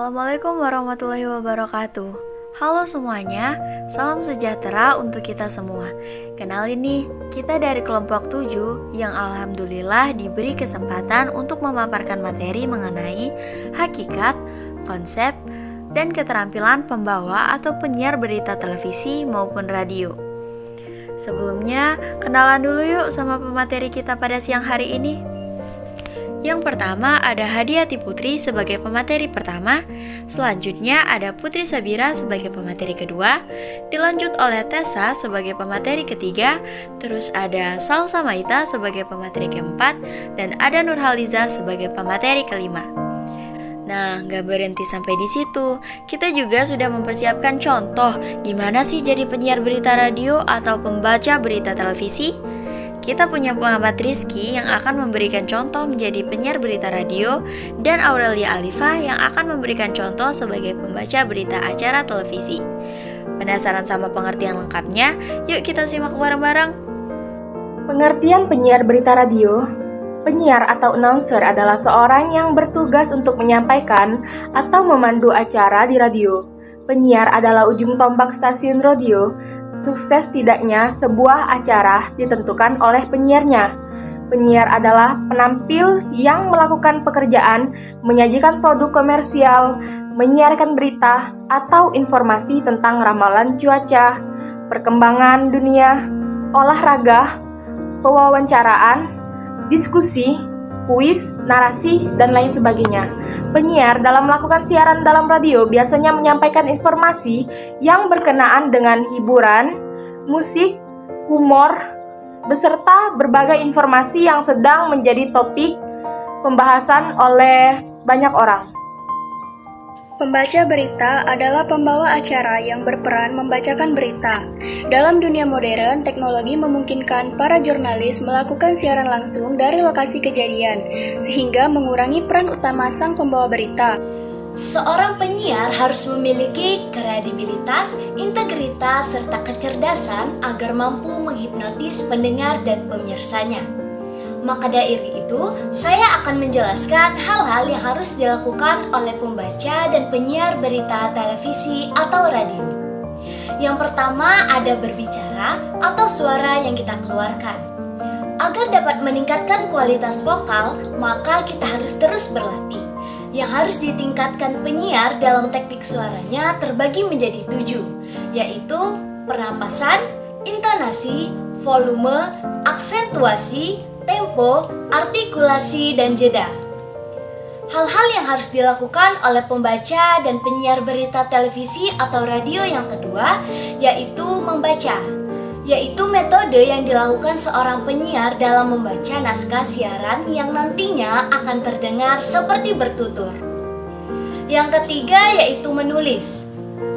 Assalamualaikum warahmatullahi wabarakatuh. Halo semuanya, salam sejahtera untuk kita semua. Kenalin nih, kita dari kelompok 7 yang alhamdulillah diberi kesempatan untuk memaparkan materi mengenai hakikat, konsep, dan keterampilan pembawa atau penyiar berita televisi maupun radio. Sebelumnya, kenalan dulu yuk sama pemateri kita pada siang hari ini. Yang pertama ada Hadiati Putri sebagai pemateri pertama, selanjutnya ada Putri Sabira sebagai pemateri kedua, dilanjut oleh Tessa sebagai pemateri ketiga, terus ada Salsa Maita sebagai pemateri keempat, dan ada Nurhaliza sebagai pemateri kelima. Nah, gak berhenti sampai di situ. Kita juga sudah mempersiapkan contoh gimana sih jadi penyiar berita radio atau pembaca berita televisi. Kita punya pengamat Rizky yang akan memberikan contoh menjadi penyiar berita radio, dan Aurelia Alifa yang akan memberikan contoh sebagai pembaca berita acara televisi. Penasaran sama pengertian lengkapnya? Yuk kita simak bareng-bareng. Pengertian penyiar berita radio. Penyiar atau announcer adalah seorang yang bertugas untuk menyampaikan atau memandu acara di radio. Penyiar adalah ujung tombak stasiun radio. Sukses tidaknya sebuah acara ditentukan oleh penyiarnya. Penyiar adalah penampil yang melakukan pekerjaan menyajikan produk komersial, menyiarkan berita atau informasi tentang ramalan cuaca, perkembangan dunia, olahraga, pewawancaraan, diskusi, kuis, narasi, dan lain sebagainya. Penyiar dalam melakukan siaran dalam radio biasanya menyampaikan informasi yang berkenaan dengan hiburan, musik, humor, beserta berbagai informasi yang sedang menjadi topik pembahasan oleh banyak orang. Pembaca berita adalah pembawa acara yang berperan membacakan berita. Dalam dunia modern, teknologi memungkinkan para jurnalis melakukan siaran langsung dari lokasi kejadian, sehingga mengurangi peran utama sang pembawa berita. Seorang penyiar harus memiliki kredibilitas, integritas, serta kecerdasan agar mampu menghipnotis pendengar dan pemirsanya. Maka dari itu, saya akan menjelaskan hal-hal yang harus dilakukan oleh pembaca dan penyiar berita televisi atau radio. Yang pertama ada berbicara atau suara yang kita keluarkan. Agar dapat meningkatkan kualitas vokal, maka kita harus terus berlatih. Yang harus ditingkatkan penyiar dalam teknik suaranya terbagi menjadi 7, yaitu pernapasan, intonasi, volume, aksentuasi, tempo, artikulasi, dan jeda. Hal-hal yang harus dilakukan oleh pembaca dan penyiar berita televisi atau radio yang kedua yaitu membaca, yaitu metode yang dilakukan seorang penyiar dalam membaca naskah siaran yang nantinya akan terdengar seperti bertutur. Yang ketiga yaitu menulis.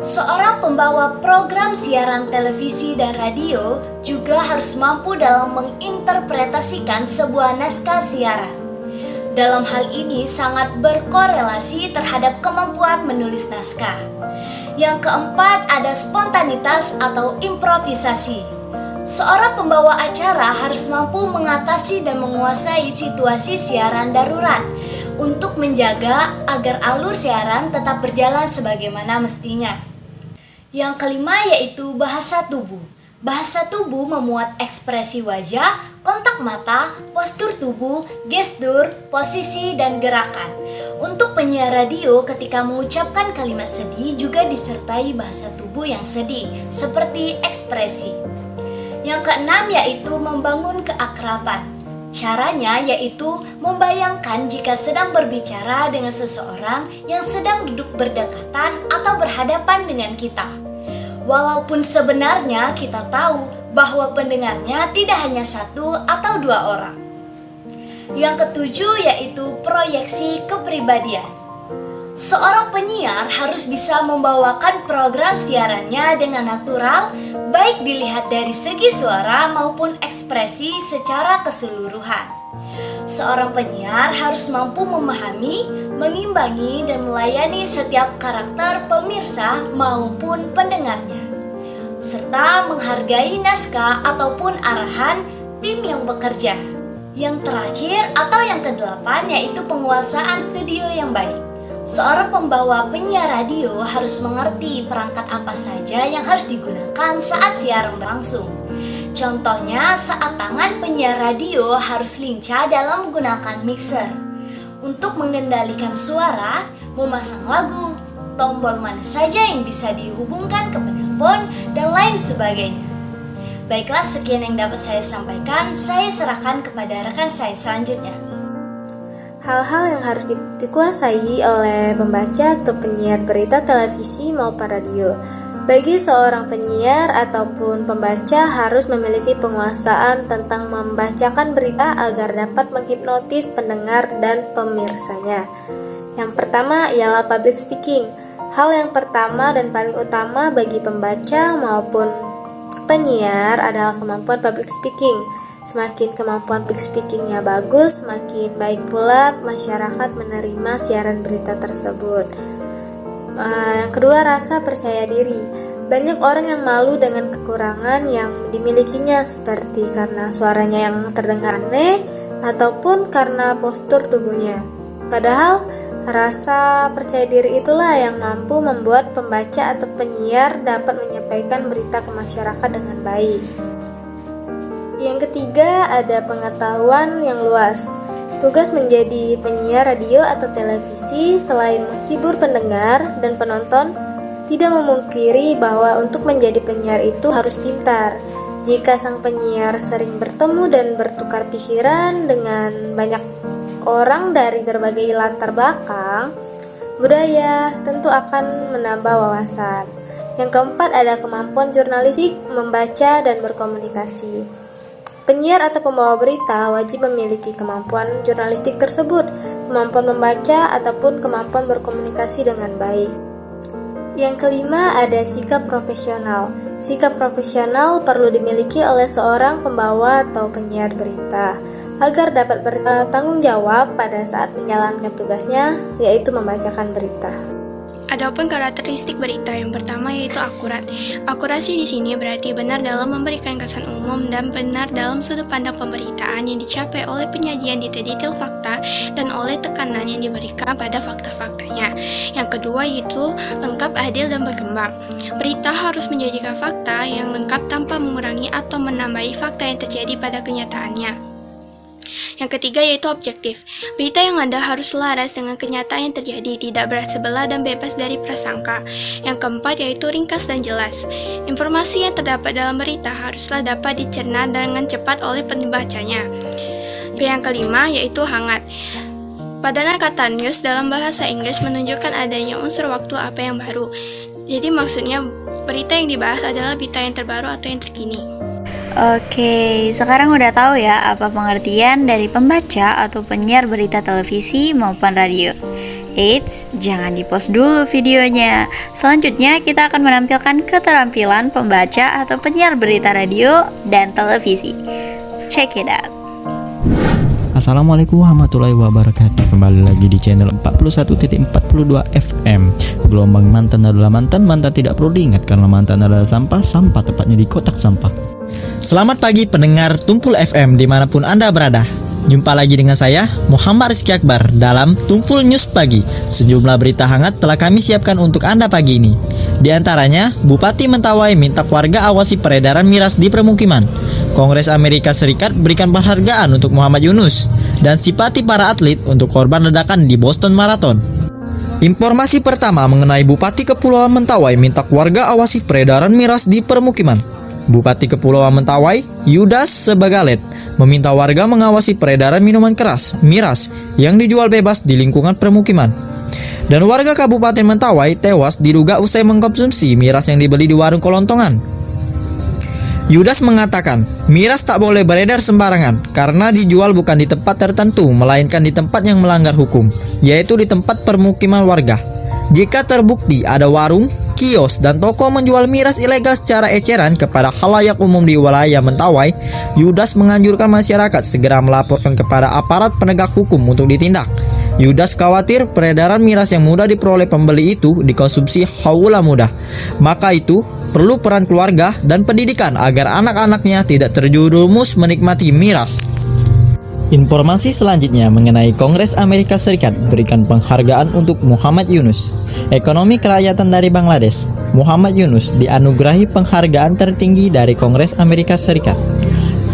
Seorang pembawa program siaran televisi dan radio juga harus mampu dalam menginterpretasikan sebuah naskah siaran. Dalam hal ini sangat berkorelasi terhadap kemampuan menulis naskah. Yang keempat ada spontanitas atau improvisasi. Seorang pembawa acara harus mampu mengatasi dan menguasai situasi siaran darurat untuk menjaga agar alur siaran tetap berjalan sebagaimana mestinya. Yang kelima yaitu bahasa tubuh. Bahasa tubuh memuat ekspresi wajah, kontak mata, postur tubuh, gestur, posisi, dan gerakan. Untuk penyiar radio ketika mengucapkan kalimat sedih juga disertai bahasa tubuh yang sedih, seperti ekspresi. Yang keenam yaitu membangun keakraban. Caranya yaitu membayangkan jika sedang berbicara dengan seseorang yang sedang duduk berdekatan atau berhadapan dengan kita. Walaupun sebenarnya kita tahu bahwa pendengarnya tidak hanya 1 atau 2 orang. Yang ketujuh yaitu proyeksi kepribadian. Seorang penyiar harus bisa membawakan program siarannya dengan natural, baik dilihat dari segi suara maupun ekspresi secara keseluruhan. Seorang penyiar harus mampu memahami, mengimbangi, dan melayani setiap karakter pemirsa maupun pendengarnya, serta menghargai naskah ataupun arahan tim yang bekerja. Yang terakhir atau yang kedelapan yaitu penguasaan studio yang baik. Seorang pembawa penyiar radio harus mengerti perangkat apa saja yang harus digunakan saat siaran berlangsung. Contohnya, saat tangan penyiar radio harus lincah dalam menggunakan mixer untuk mengendalikan suara, memasang lagu, tombol mana saja yang bisa dihubungkan ke penelpon, dan lain sebagainya. Baiklah, sekian yang dapat saya sampaikan. Saya serahkan kepada rekan saya selanjutnya. Hal-hal yang harus dikuasai oleh pembaca atau penyiar berita televisi maupun radio. Bagi seorang penyiar ataupun pembaca harus memiliki penguasaan tentang membacakan berita agar dapat menghipnotis pendengar dan pemirsanya. Yang pertama ialah public speaking. Hal yang pertama dan paling utama bagi pembaca maupun penyiar adalah kemampuan public speaking. Semakin kemampuan public speakingnya bagus, semakin baik pula masyarakat menerima siaran berita tersebut. Yang kedua, rasa percaya diri. Banyak orang yang malu dengan kekurangan yang dimilikinya, seperti karena suaranya yang terdengar aneh ataupun karena postur tubuhnya. Padahal rasa percaya diri itulah yang mampu membuat pembaca atau penyiar dapat menyampaikan berita ke masyarakat dengan baik. Yang ketiga, ada pengetahuan yang luas. Tugas menjadi penyiar radio atau televisi selain menghibur pendengar dan penonton, tidak memungkiri bahwa untuk menjadi penyiar itu harus pintar. Jika sang penyiar sering bertemu dan bertukar pikiran dengan banyak orang dari berbagai latar belakang, budaya, tentu akan menambah wawasan. Yang keempat, ada kemampuan jurnalistik, membaca dan berkomunikasi. Penyiar atau pembawa berita wajib memiliki kemampuan jurnalistik tersebut, kemampuan membaca ataupun kemampuan berkomunikasi dengan baik. Yang kelima, ada sikap profesional. Sikap profesional perlu dimiliki oleh seorang pembawa atau penyiar berita agar dapat bertanggung jawab pada saat menjalankan tugasnya, yaitu membacakan berita. Adapun karakteristik berita yang pertama yaitu akurat. Akurasi di sini berarti benar dalam memberikan kesan umum dan benar dalam sudut pandang pemberitaan yang dicapai oleh penyajian detail-detail fakta dan oleh tekanan yang diberikan pada fakta-faktanya. Yang kedua yaitu lengkap, adil, dan berkembang. Berita harus menjadikan fakta yang lengkap tanpa mengurangi atau menambahi fakta yang terjadi pada kenyataannya. Yang ketiga yaitu objektif. Berita yang ada harus selaras dengan kenyataan yang terjadi, tidak berat sebelah dan bebas dari prasangka. Yang keempat yaitu ringkas dan jelas. Informasi yang terdapat dalam berita haruslah dapat dicerna dengan cepat oleh pembacanya. Yang kelima yaitu hangat. Padanan kata news dalam bahasa Inggris menunjukkan adanya unsur waktu apa yang baru. Jadi maksudnya berita yang dibahas adalah berita yang terbaru atau yang terkini. Oke, sekarang udah tahu ya apa pengertian dari pembaca atau penyiar berita televisi maupun radio. Eits, jangan di-pause dulu videonya. Selanjutnya kita akan menampilkan keterampilan pembaca atau penyiar berita radio dan televisi. Check it out. Assalamualaikum warahmatullahi wabarakatuh. Kembali lagi di channel 41.42 FM. Gelombang mantan adalah mantan, mantan tidak perlu diingat karena mantan adalah sampah, sampah tepatnya di kotak sampah. Selamat pagi pendengar Tumpul FM dimanapun Anda berada. Jumpa lagi dengan saya, Muhammad Rizky Akbar, dalam Tumpul News Pagi. Sejumlah berita hangat telah kami siapkan untuk Anda pagi ini. Di antaranya, Bupati Mentawai minta warga awasi peredaran miras di permukiman. Kongres Amerika Serikat berikan penghargaan untuk Muhammad Yunus. Dan simpati para atlet untuk korban ledakan di Boston Marathon. Informasi pertama mengenai Bupati Kepulauan Mentawai minta warga awasi peredaran miras di permukiman. Bupati Kepulauan Mentawai, Yudas Sebagalet, meminta warga mengawasi peredaran minuman keras, miras, yang dijual bebas di lingkungan permukiman. Dan warga Kabupaten Mentawai tewas diduga usai mengkonsumsi miras yang dibeli di warung kelontongan. Yudas mengatakan, miras tak boleh beredar sembarangan karena dijual bukan di tempat tertentu, melainkan di tempat yang melanggar hukum, yaitu di tempat permukiman warga. Jika terbukti ada warung, kios, dan toko menjual miras ilegal secara eceran kepada khalayak umum di wilayah Mentawai, Yudas menganjurkan masyarakat segera melaporkan kepada aparat penegak hukum untuk ditindak. Yudas khawatir peredaran miras yang mudah diperoleh pembeli itu dikonsumsi haula mudah. Maka itu perlu peran keluarga dan pendidikan agar anak-anaknya tidak terjerumus menikmati miras. Informasi selanjutnya mengenai Kongres Amerika Serikat berikan penghargaan untuk Muhammad Yunus. Ekonomi kerakyatan dari Bangladesh. Muhammad Yunus dianugerahi penghargaan tertinggi dari Kongres Amerika Serikat.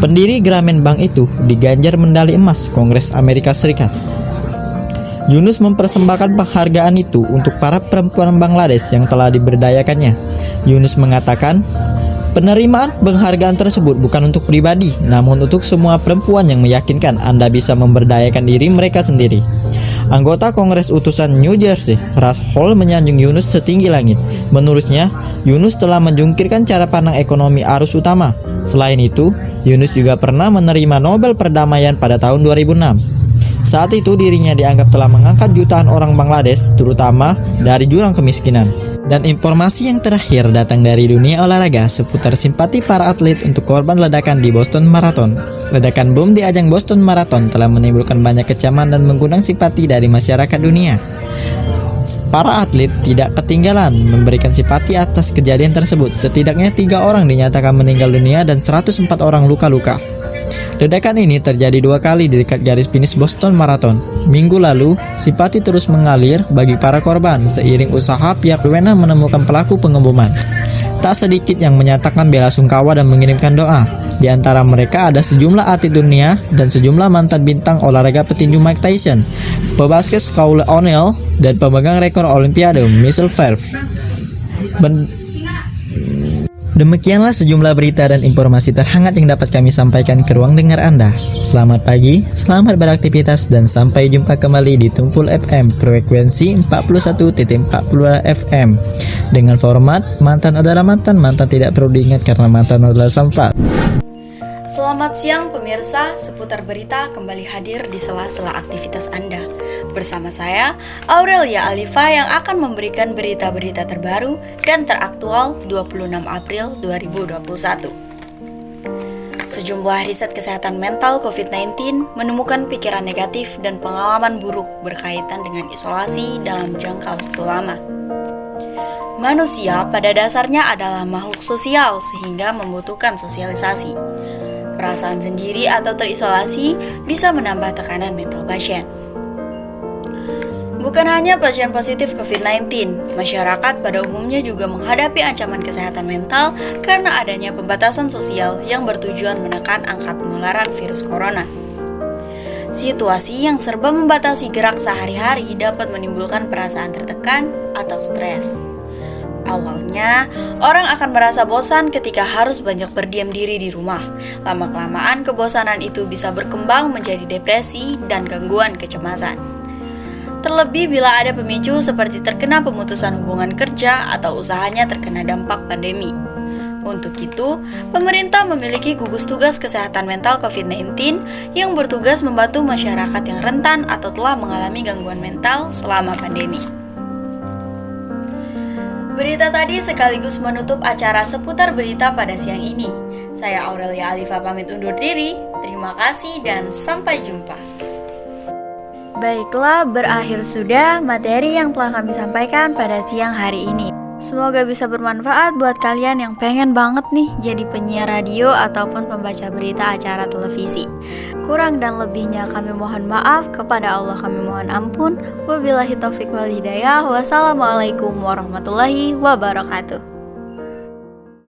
Pendiri Grameen Bank itu diganjar medali emas Kongres Amerika Serikat. Yunus mempersembahkan penghargaan itu untuk para perempuan Bangladesh yang telah diberdayakannya. Yunus mengatakan, penerimaan penghargaan tersebut bukan untuk pribadi, namun untuk semua perempuan yang meyakinkan Anda bisa memberdayakan diri mereka sendiri. Anggota Kongres Utusan New Jersey, Russ Hall, menyanjung Yunus setinggi langit. Menurutnya, Yunus telah menjungkirkan cara pandang ekonomi arus utama. Selain itu, Yunus juga pernah menerima Nobel Perdamaian pada tahun 2006. Saat itu dirinya dianggap telah mengangkat jutaan orang Bangladesh, terutama dari jurang kemiskinan. Dan informasi yang terakhir datang dari dunia olahraga seputar simpati para atlet untuk korban ledakan di Boston Marathon. Ledakan bom di ajang Boston Marathon telah menimbulkan banyak kecaman dan mengundang simpati dari masyarakat dunia. Para atlet tidak ketinggalan memberikan simpati atas kejadian tersebut. Setidaknya 3 orang dinyatakan meninggal dunia dan 104 orang luka-luka. Ledakan ini terjadi 2 kali di dekat garis finish Boston Marathon. Minggu lalu, simpati terus mengalir bagi para korban seiring usaha pihak berwenang menemukan pelaku pengeboman. Tak sedikit yang menyatakan bela sungkawa dan mengirimkan doa. Di antara mereka ada sejumlah atlet dunia dan sejumlah mantan bintang olahraga petinju Mike Tyson, pebasket Shaquille O'Neal, dan pemegang rekor Olimpiade Michael Phelps. Demikianlah sejumlah berita dan informasi terhangat yang dapat kami sampaikan ke ruang dengar Anda. Selamat pagi, selamat beraktivitas, dan sampai jumpa kembali di Tumpul FM frekuensi 41.42 FM dengan format mantan adalah mantan, mantan tidak perlu diingat karena mantan adalah sampah. Selamat siang pemirsa, seputar berita kembali hadir di sela-sela aktivitas Anda. Bersama saya, Aurelia Alifa yang akan memberikan berita-berita terbaru dan teraktual 26 April 2021. Sejumlah riset kesehatan mental COVID-19 menemukan pikiran negatif dan pengalaman buruk berkaitan dengan isolasi dalam jangka waktu lama. Manusia pada dasarnya adalah makhluk sosial sehingga membutuhkan sosialisasi. Perasaan sendiri atau terisolasi bisa menambah tekanan mental pasien. Bukan hanya pasien positif COVID-19, masyarakat pada umumnya juga menghadapi ancaman kesehatan mental karena adanya pembatasan sosial yang bertujuan menekan angka penularan virus corona. Situasi yang serba membatasi gerak sehari-hari dapat menimbulkan perasaan tertekan atau stres. Awalnya, orang akan merasa bosan ketika harus banyak berdiam diri di rumah. Lama-kelamaan, kebosanan itu bisa berkembang menjadi depresi dan gangguan kecemasan. Terlebih bila ada pemicu seperti terkena pemutusan hubungan kerja atau usahanya terkena dampak pandemi. Untuk itu, pemerintah memiliki gugus tugas kesehatan mental COVID-19 yang bertugas membantu masyarakat yang rentan atau telah mengalami gangguan mental selama pandemi. Berita tadi sekaligus menutup acara seputar berita pada siang ini. Saya Aurelia Alifa pamit undur diri. Terima kasih dan sampai jumpa. Baiklah, berakhir sudah materi yang telah kami sampaikan pada siang hari ini. Semoga bisa bermanfaat buat kalian yang pengen banget nih jadi penyiar radio ataupun pembaca berita acara televisi. Kurang dan lebihnya kami mohon maaf, kepada Allah kami mohon ampun. Wabillahi taufiq wal hidayah. Wassalamualaikum warahmatullahi wabarakatuh.